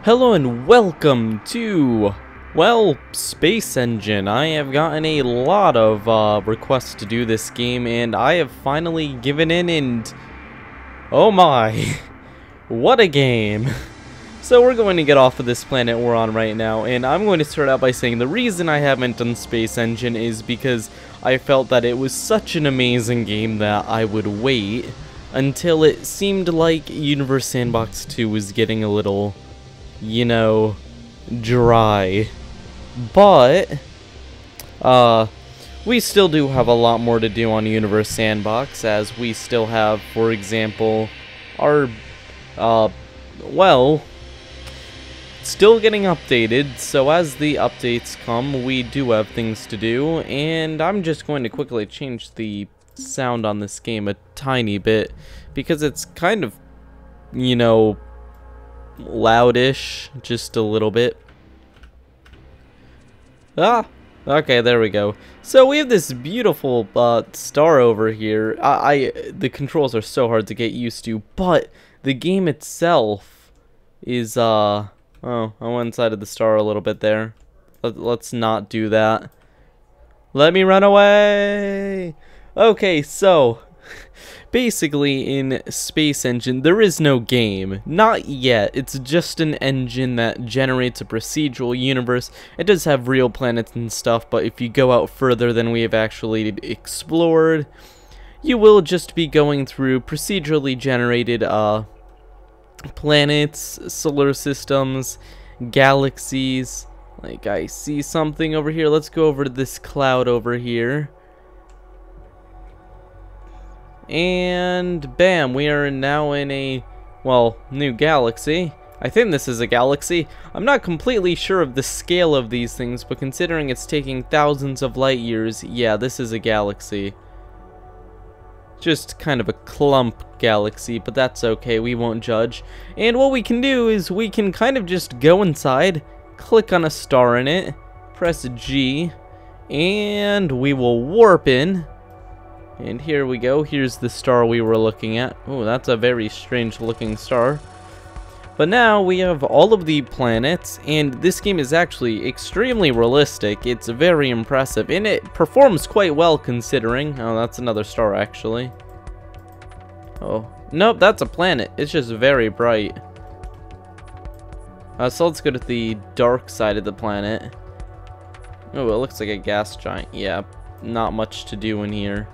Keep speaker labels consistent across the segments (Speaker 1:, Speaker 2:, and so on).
Speaker 1: Hello and welcome to, well, Space Engine. I have gotten a lot of requests to do this game, and I have finally given in, and oh my, what a game. So we're going to get off of this planet we're on right now, and I'm going to start out by saying the reason I haven't done Space Engine is because I felt that it was such an amazing game that I would wait until it seemed like Universe Sandbox 2 was getting a little, you know, dry. But we still do have a lot more to do on Universe Sandbox, as we still have, for example, our well, still getting updated. So as the updates come, we do have things to do, and I'm just going to quickly change the sound on this game a tiny bit because it's kind of, you know, loudish, just a little bit. Okay, there we go. So we have this beautiful star over here. The controls are so hard to get used to, but the game itself is oh, I went inside of the star a little bit there. Let's not do that. Let me run away. Okay, so basically, in Space Engine, there is no game. Not yet. It's just an engine that generates a procedural universe. It does have real planets and stuff, but if you go out further than we have actually explored, you will just be going through procedurally generated planets, solar systems, galaxies. Like, I see something over here. Let's go over to this cloud over here. And bam, we are now in a, well, new galaxy. I think this is a galaxy. I'm not completely sure of the scale of these things, but considering it's taking thousands of light years, yeah, this is a galaxy. Just kind of a clump galaxy, but that's okay, we won't judge. And what we can do is we can kind of just go inside, click on a star in it, press G, and we will warp in. And here we go. Here's the star we were looking at. Oh, that's a very strange looking star. But now we have all of the planets, and this game is actually extremely realistic. It's very impressive, and it performs quite well considering. Oh, that's another star actually. Oh, nope, that's a planet. It's just very bright. So let's go to the dark side of the planet. Oh, it looks like a gas giant. Yeah, not much to do in here.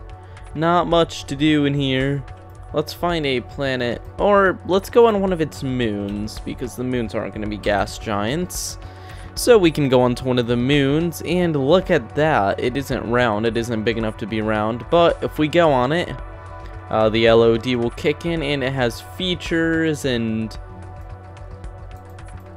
Speaker 1: Not much to do in here. Let's find a planet, or let's go on one of its moons, because the moons aren't going to be gas giants. So we can go onto one of the moons, and look at that. It isn't round, it isn't big enough to be round, but if we go on it, the LOD will kick in, and it has features, and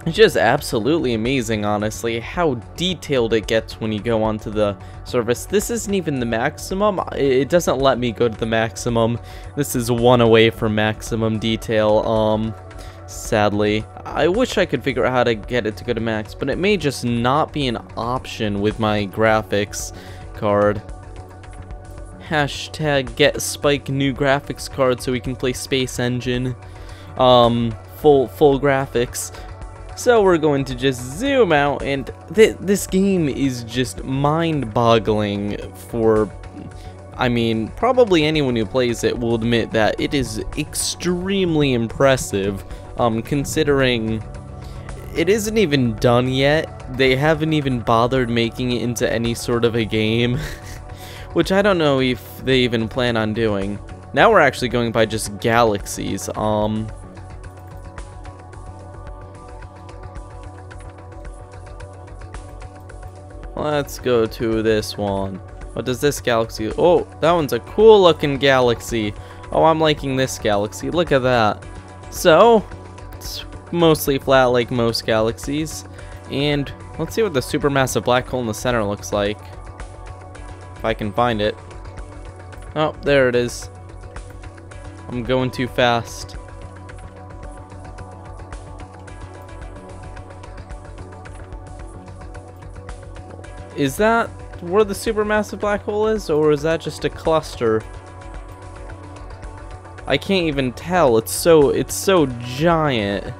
Speaker 1: it's just absolutely amazing, honestly, how detailed it gets when you go onto the surface. This isn't even the maximum. It doesn't let me go to the maximum. This is one away from maximum detail, sadly. I wish I could figure out how to get it to go to max, but it may just not be an option with my graphics card. Hashtag get Spike new graphics card so we can play Space Engine. Full graphics. So we're going to just zoom out, and this game is just mind-boggling for, I mean, probably anyone who plays it will admit that it is extremely impressive, considering it isn't even done yet. They haven't even bothered making it into any sort of a game, which I don't know if they even plan on doing. Now we're actually going by just galaxies, let's go to this one. What does this galaxy? Oh, that one's a cool looking galaxy. Oh, I'm liking this galaxy. Look at that. So, it's mostly flat like most galaxies. And let's see what the supermassive black hole in the center looks like. If I can find it. Oh, there it is. I'm going too fast. Is that where the supermassive black hole is, or is that just a cluster? I can't even tell. It's so giant.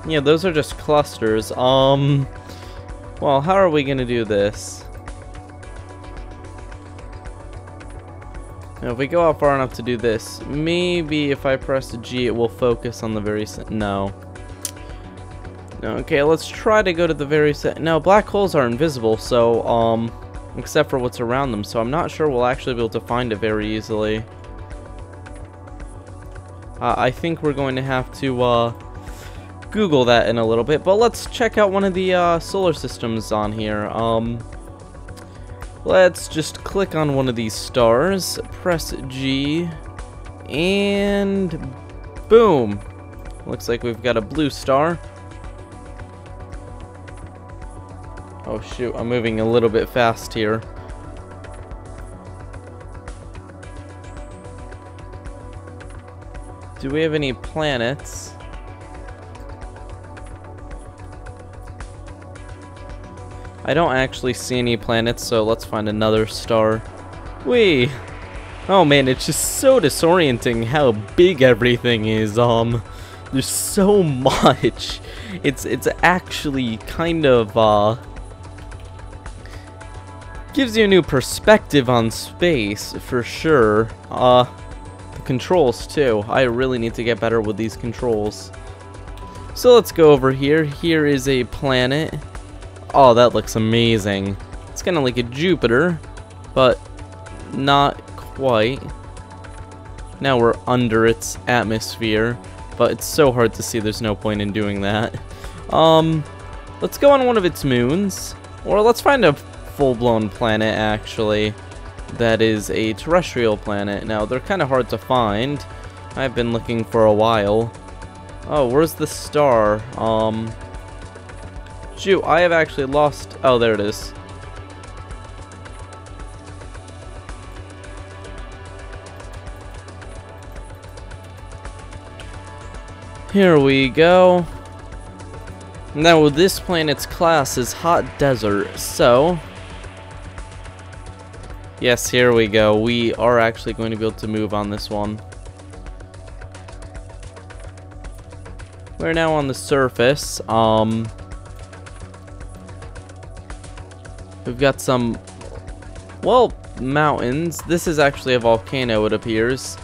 Speaker 1: Yeah, those are just clusters. Well, how are we gonna do this? Now, if we go out far enough to do this, maybe if I press G, it will focus on the very no. Okay, let's try to go to the very no, black holes are invisible, so, except for what's around them, so I'm not sure we'll actually be able to find it very easily. I think we're going to have to, Google that in a little bit, but let's check out one of the, solar systems on here. Let's just click on one of these stars, press G, and boom. Looks like we've got a blue star. Oh shoot, I'm moving a little bit fast here. Do we have any planets? I don't actually see any planets, so let's find another star. Whee! Oh man, it's just so disorienting how big everything is. There's so much. It's actually kind of gives you a new perspective on space for sure. The controls too. I really need to get better with these controls. So let's go over here. Here is a planet. Oh, that looks amazing. It's kind of like a Jupiter, but not quite. Now we're under its atmosphere, but it's so hard to see, there's no point in doing that. Let's go on one of its moons, or let's find a full-blown planet, actually, that is a terrestrial planet. Now, they're kind of hard to find. I've been looking for a while. Oh, where's the star? Shoot, I have actually lost... Oh, there it is. Here we go. Now, this planet's class is hot desert, so... Yes, here we go. We are actually going to be able to move on this one. We're now on the surface. We've got some, well, mountains. This is actually a volcano, it appears.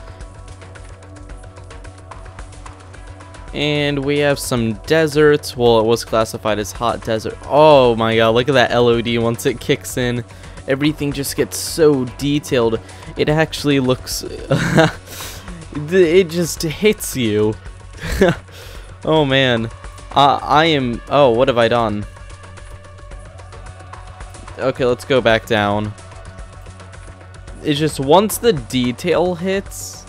Speaker 1: And we have some deserts. Well, it was classified as hot desert. Oh my god, look at that LOD once it kicks in. Everything just gets so detailed. It actually looks... it just hits you. Oh man. I am... Oh, what have I done? Okay, let's go back down. It's just once the detail hits...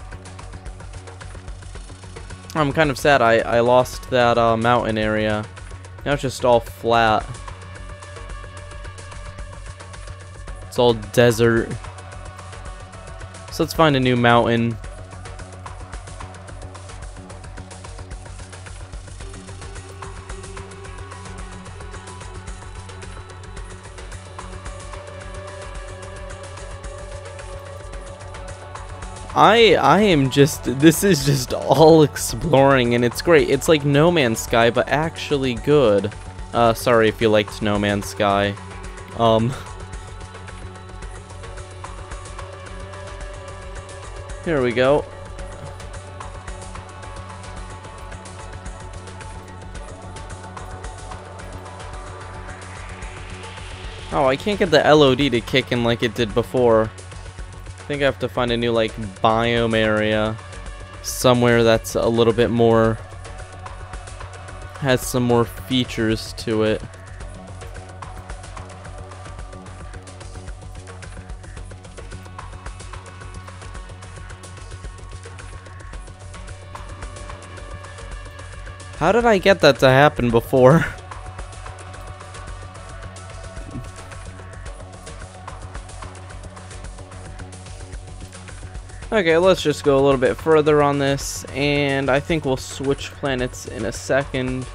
Speaker 1: I'm kind of sad I lost that mountain area. Now it's just all flat. It's all desert. So let's find a new mountain. I am just, this is just all exploring, and it's great. It's like No Man's Sky, but actually good. Sorry if you liked No Man's Sky. Here we go. Oh, I can't get the LOD to kick in like it did before. I think I have to find a new, like, biome area. Somewhere that's a little bit more... has some more features to it. How did I get that to happen before? Okay, let's just go a little bit further on this, and I think we'll switch planets in a second.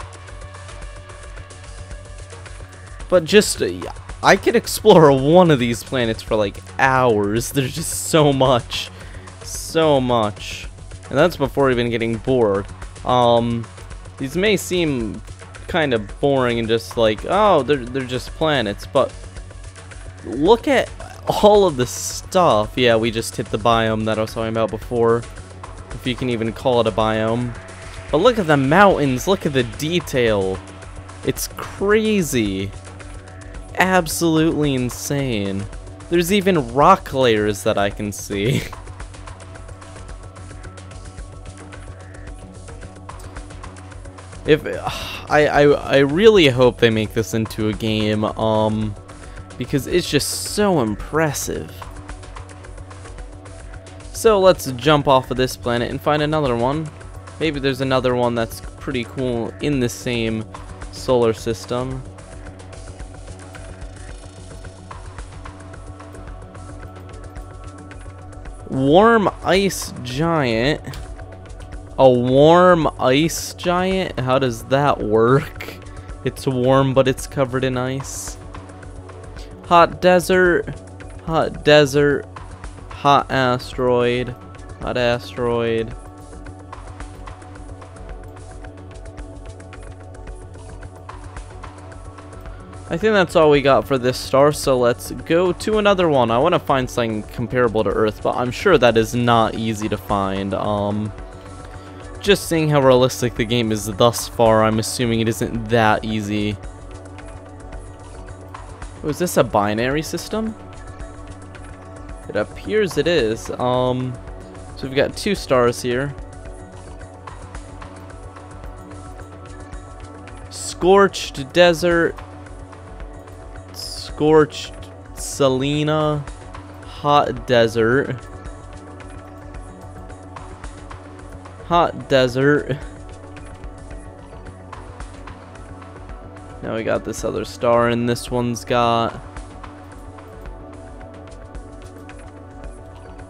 Speaker 1: But just, I could explore one of these planets for like hours. There's just so much. So much. And that's before even getting bored. These may seem kind of boring and just like, oh, they're just planets, but look at all of the stuff. Yeah, we just hit the biome that I was talking about before, if you can even call it a biome. But look at the mountains, look at the detail. It's crazy. Absolutely insane. There's even rock layers that I can see. If I really hope they make this into a game, because it's just so impressive. So let's jump off of this planet and find another one. Maybe there's another one that's pretty cool in the same solar system. Warm ice giant. A warm ice giant? How does that work? It's warm, but it's covered in ice. Hot desert. Hot desert. Hot asteroid. Hot asteroid. I think that's all we got for this star, so let's go to another one. I want to find something comparable to Earth, but I'm sure that is not easy to find. Just seeing how realistic the game is thus far, I'm assuming it isn't that easy. Oh, is this a binary system? It appears it is. So we've got 2 stars here. Scorched desert. Scorched Selena, hot desert, hot desert. Now we got this other star, and this one's got,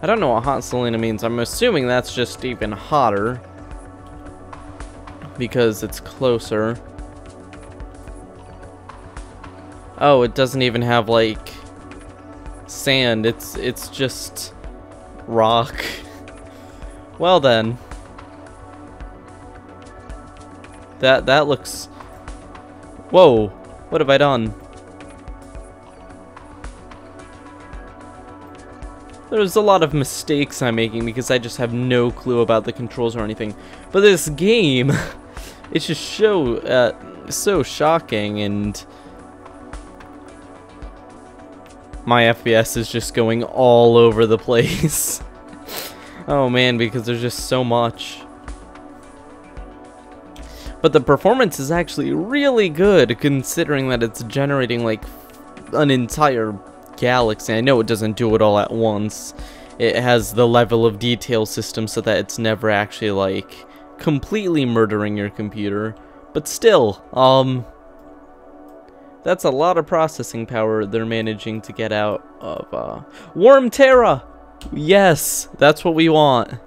Speaker 1: I don't know what hot Selena means. I'm assuming that's just even hotter because it's closer. Oh, it doesn't even have like sand. It's just rock. Well then. That looks. Whoa, what have I done? There's a lot of mistakes I'm making because I just have no clue about the controls or anything. But this game, it's just so shocking, and my FPS is just going all over the place. Oh man, because there's just so much. But the performance is actually really good, considering that it's generating like an entire galaxy. I know it doesn't do it all at once. It has the level of detail system so that it's never actually like completely murdering your computer. But still, that's a lot of processing power they're managing to get out of Warm Terra! Yes, that's what we want.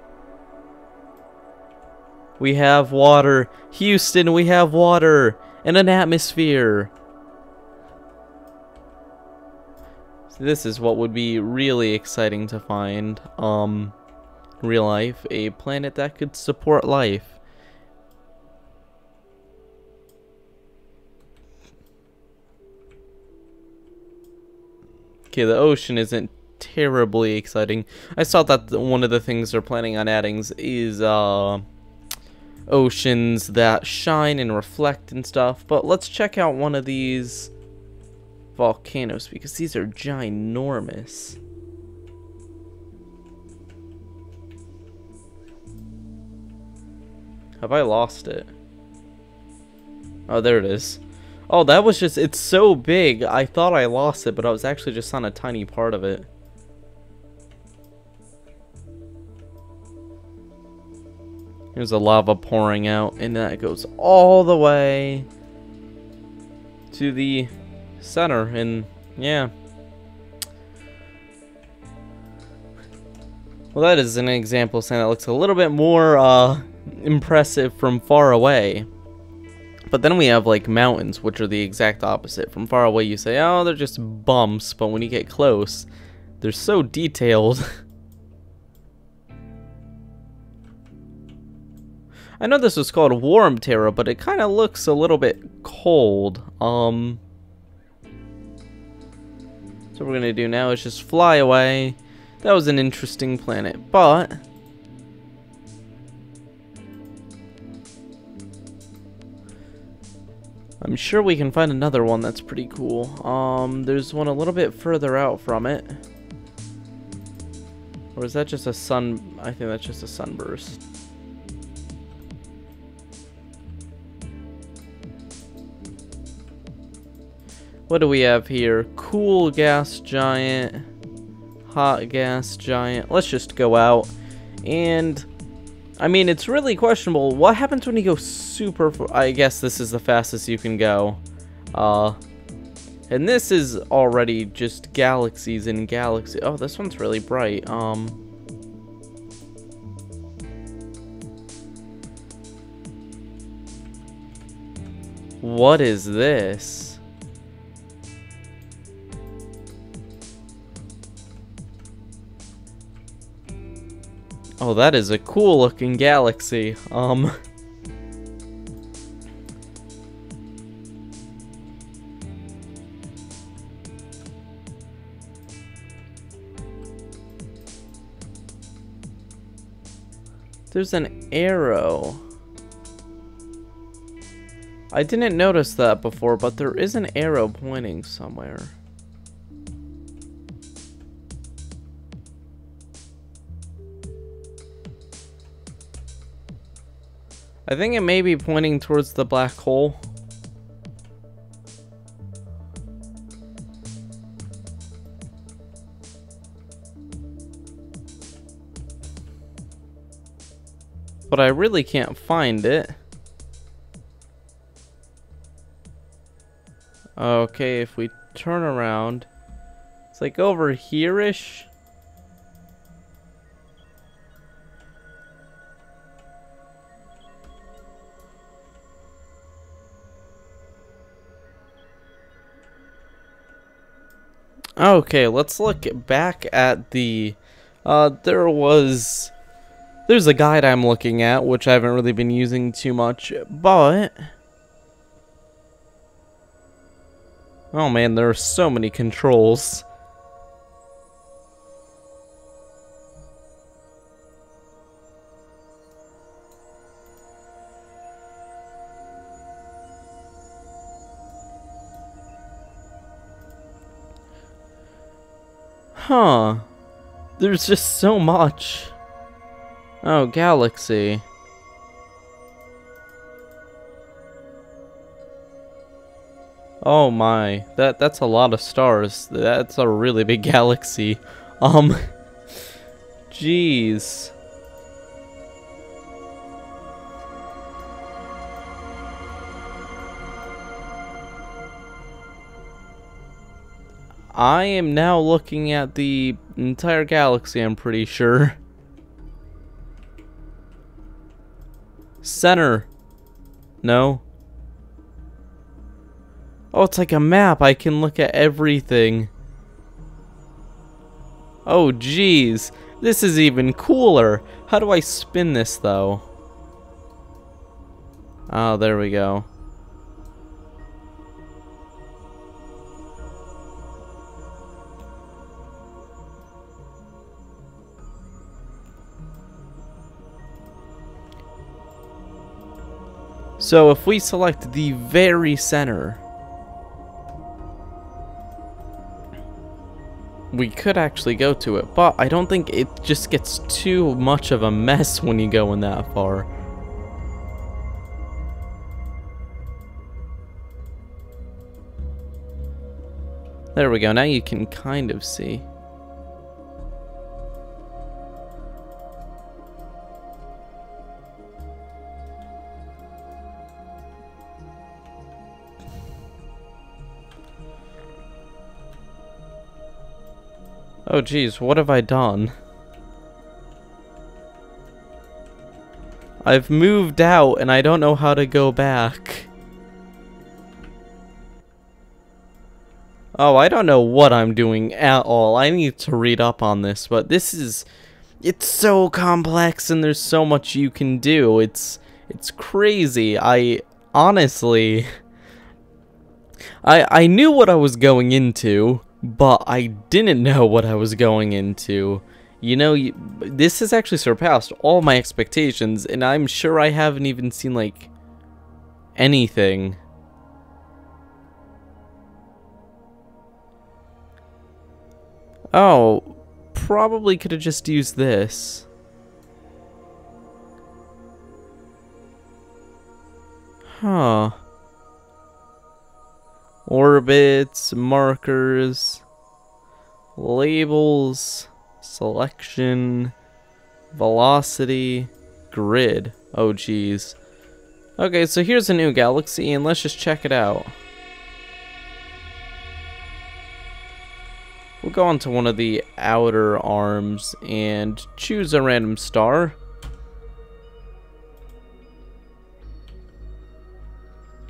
Speaker 1: We have water. Houston, we have water and an atmosphere. So this is what would be really exciting to find. Real life, a planet that could support life. Okay, the ocean isn't terribly exciting. I saw that one of the things they're planning on adding is oceans that shine and reflect and stuff. But let's check out one of these volcanoes because these are ginormous. Have I lost it? Oh, there it is. Oh, that was just, it's so big. I thought I lost it, but I was actually just on a tiny part of it. There's a lava pouring out, and that goes all the way to the center, and yeah. Well, that is an example of something that looks a little bit more impressive from far away. But then we have like mountains, which are the exact opposite. From far away you say, oh, they're just bumps, but when you get close, they're so detailed. I know this was called Warm Terra, but it kind of looks a little bit cold. So what we're gonna do now is just fly away. That was an interesting planet, but I'm sure we can find another one that's pretty cool. There's one a little bit further out from it. Or is that just a sun? I think that's just a sunburst. What do we have here? Cool gas giant, hot gas giant. Let's just go out. And I mean, it's really questionable. What happens when you go super far? I guess this is the fastest you can go. And this is already just galaxies and galaxies. Oh, this one's really bright. What is this? Oh, that is a cool looking galaxy. There's an arrow. I didn't notice that before, but there is an arrow pointing somewhere. I think it may be pointing towards the black hole. But I really can't find it. Okay, if we turn around, it's like over here-ish. Okay, let's look back at the, there's a guide I'm looking at, which I haven't really been using too much, but, oh man, there are so many controls. Huh. There's just so much. Oh, galaxy. Oh my. That's a lot of stars. That's a really big galaxy. Jeez. I am now looking at the entire galaxy, I'm pretty sure. Center. No. Oh, it's like a map. I can look at everything. Oh, jeez. This is even cooler. How do I spin this, though? Oh, there we go. So if we select the very center, we could actually go to it, but I don't think it just gets too much of a mess when you go in that far. There we go, now you can kind of see. Oh geez, what have I done? I've moved out and I don't know how to go back. Oh, I don't know what I'm doing at all. I need to read up on this, but it's so complex and there's so much you can do. It's It's crazy. I honestly, I knew what I was going into, but I didn't know what I was going into. You know, this has actually surpassed all my expectations, and I'm sure I haven't even seen, like, anything. Oh, probably could have just used this. Huh. Orbits, markers, labels, selection, velocity, grid. Oh, geez. Okay, so here's a new galaxy, and let's just check it out. We'll go onto one of the outer arms and choose a random star.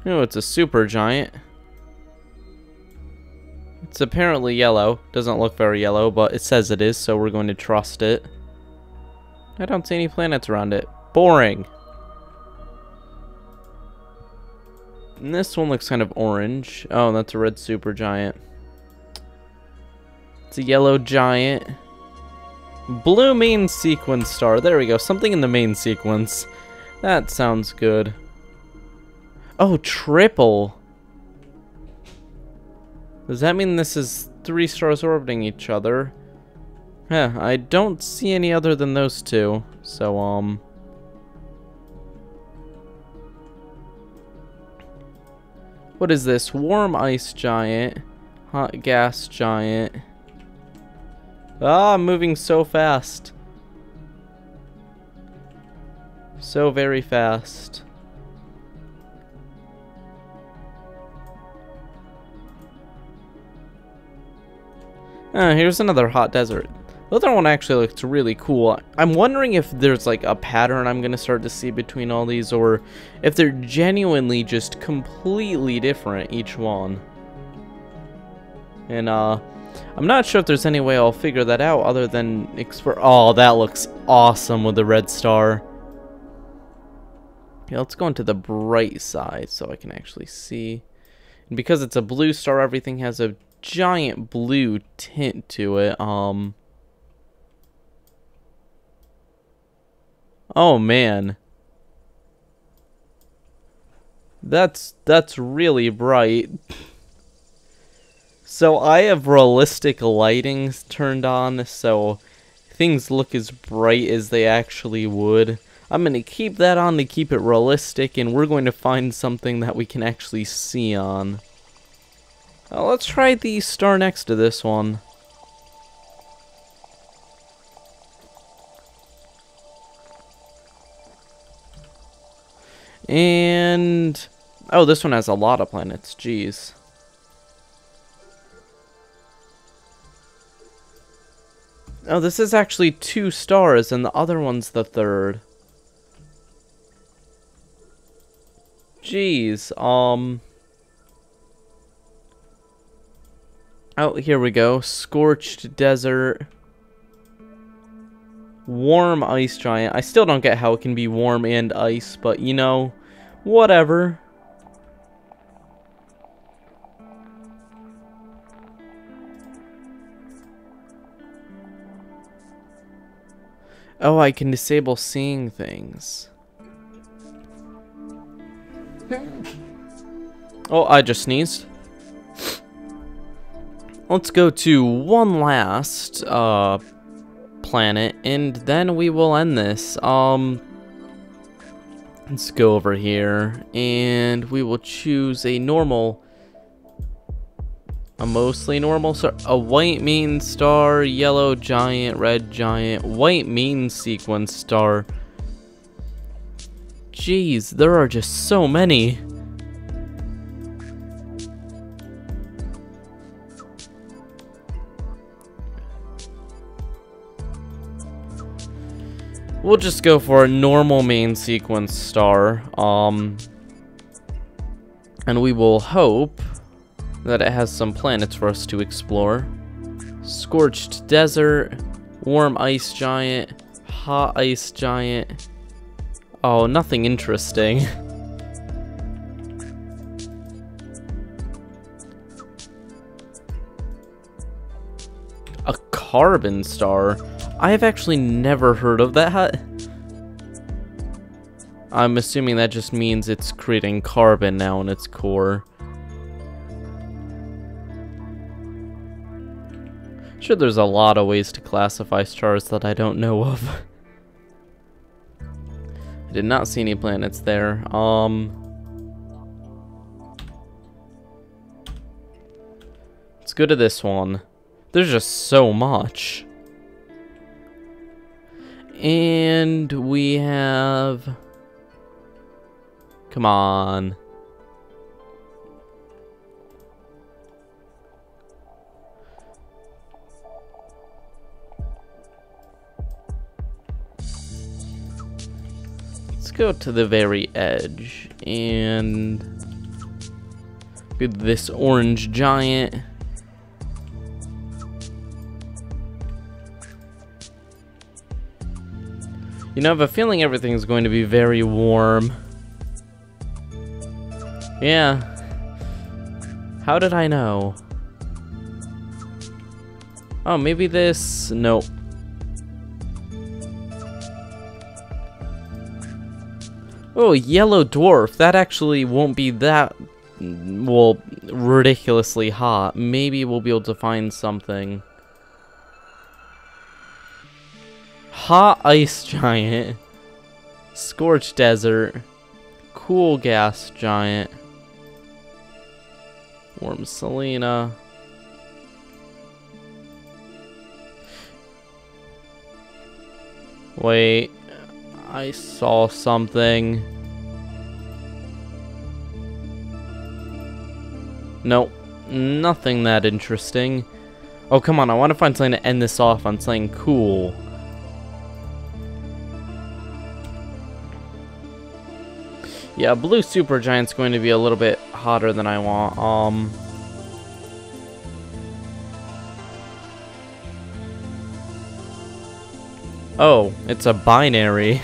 Speaker 1: Oh, it's a supergiant. It's apparently yellow. Doesn't look very yellow, but it says it is, so we're going to trust it. I don't see any planets around it. Boring. And this one looks kind of orange. Oh, that's a red supergiant. It's a yellow giant. Blue main sequence star. There we go. Something in the main sequence. That sounds good. Oh, triple. Does that mean this is 3 stars orbiting each other? Huh, I don't see any other than those two. So, what is this? Warm ice giant. Hot gas giant. Ah, I'm moving so fast. So very fast. Here's another hot desert. The other one actually looks really cool. I'm wondering if there's like a pattern I'm gonna start to see between all these, or if they're genuinely just completely different, each one. And I'm not sure if there's any way I'll figure that out other than oh, that looks awesome with the red star. Yeah, let's go into the bright side so I can actually see. And because it's a blue star, everything has a giant blue tint to it. Oh man. That's really bright. So I have realistic lighting turned on, so things look as bright as they actually would. I'm going to keep that on to keep it realistic, and we're going to find something that we can actually see on. Let's try the star next to this one. And oh, this one has a lot of planets. Jeez. Oh, this is actually 2 stars, and the other one's the 3rd. Jeez. Oh, here we go. Scorched desert. Warm ice giant. I still don't get how it can be warm and ice, but you know, whatever. Oh, I can disable seeing things. Oh, I just sneezed. Let's go to one last planet, and then we will end this. Let's go over here, and we will choose a normal, a mostly normal star, a white main star, yellow giant, red giant, white main sequence star. Jeez, there are just so many. We'll just go for a normal main sequence star, and we will hope that it has some planets for us to explore. Scorched desert, warm ice giant, hot ice giant, Oh, nothing interesting. A carbon star? I have actually never heard of that. I'm assuming that just means it's creating carbon now in its core. Sure, there's a lot of ways to classify stars that I don't know of. I did not see any planets there. Let's go to this one. There's just so much. And we have... Come on. Let's go to the very edge and get this orange giant. You know, I have a feeling everything's going to be very warm. Yeah. How did I know? Oh, maybe this... Nope. Oh, yellow dwarf. That actually won't be that... well, ridiculously hot. Maybe we'll be able to find something. Hot ice giant. Scorched desert. Cool gas giant. Warm Selena. Wait, I saw something. Nope, nothing that interesting. Oh, come on, I want to find something to end this off on something cool. Yeah, blue supergiant's going to be a little bit hotter than I want. Oh, it's a binary.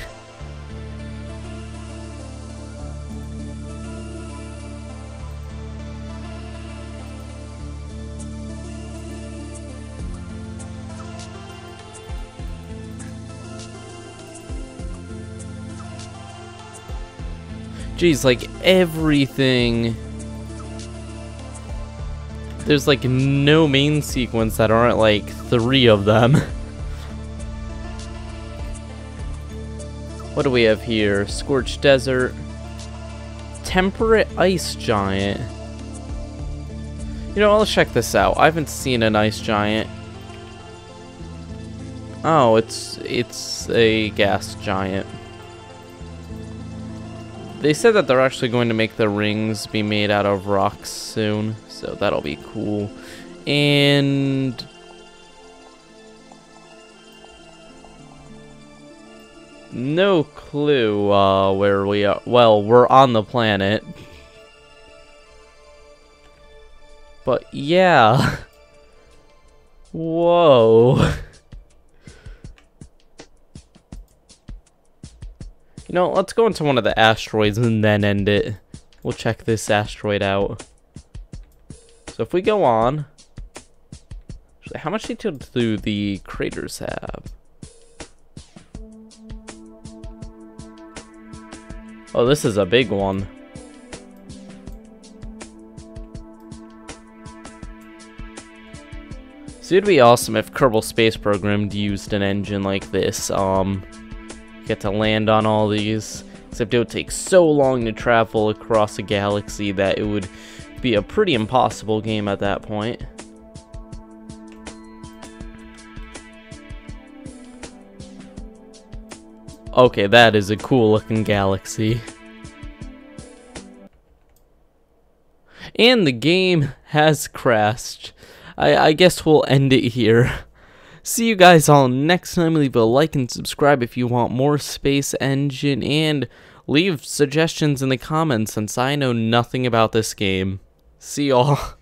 Speaker 1: Geez, like everything. There's like no main sequence that aren't like 3 of them. What do we have here? Scorched desert. Temperate ice giant. You know, let's check this out. I haven't seen an ice giant. Oh, it's a gas giant. They said that they're actually going to make the rings be made out of rocks soon, so that'll be cool. And no clue where we are. Well, we're on the planet. But yeah. Whoa. You know, let's go into one of the asteroids and then end it. We'll check this asteroid out. So if we go on... Actually, how much detail do the craters have? Oh, this is a big one. So it'd be awesome if Kerbal Space Program used an engine like this. Get to land on all these, except it would take so long to travel across a galaxy that it would be a pretty impossible game at that point. Okay, that is a cool looking galaxy. And the game has crashed. I guess we'll end it here. See you guys all next time. Leave a like and subscribe if you want more Space Engine, and leave suggestions in the comments since I know nothing about this game. See y'all.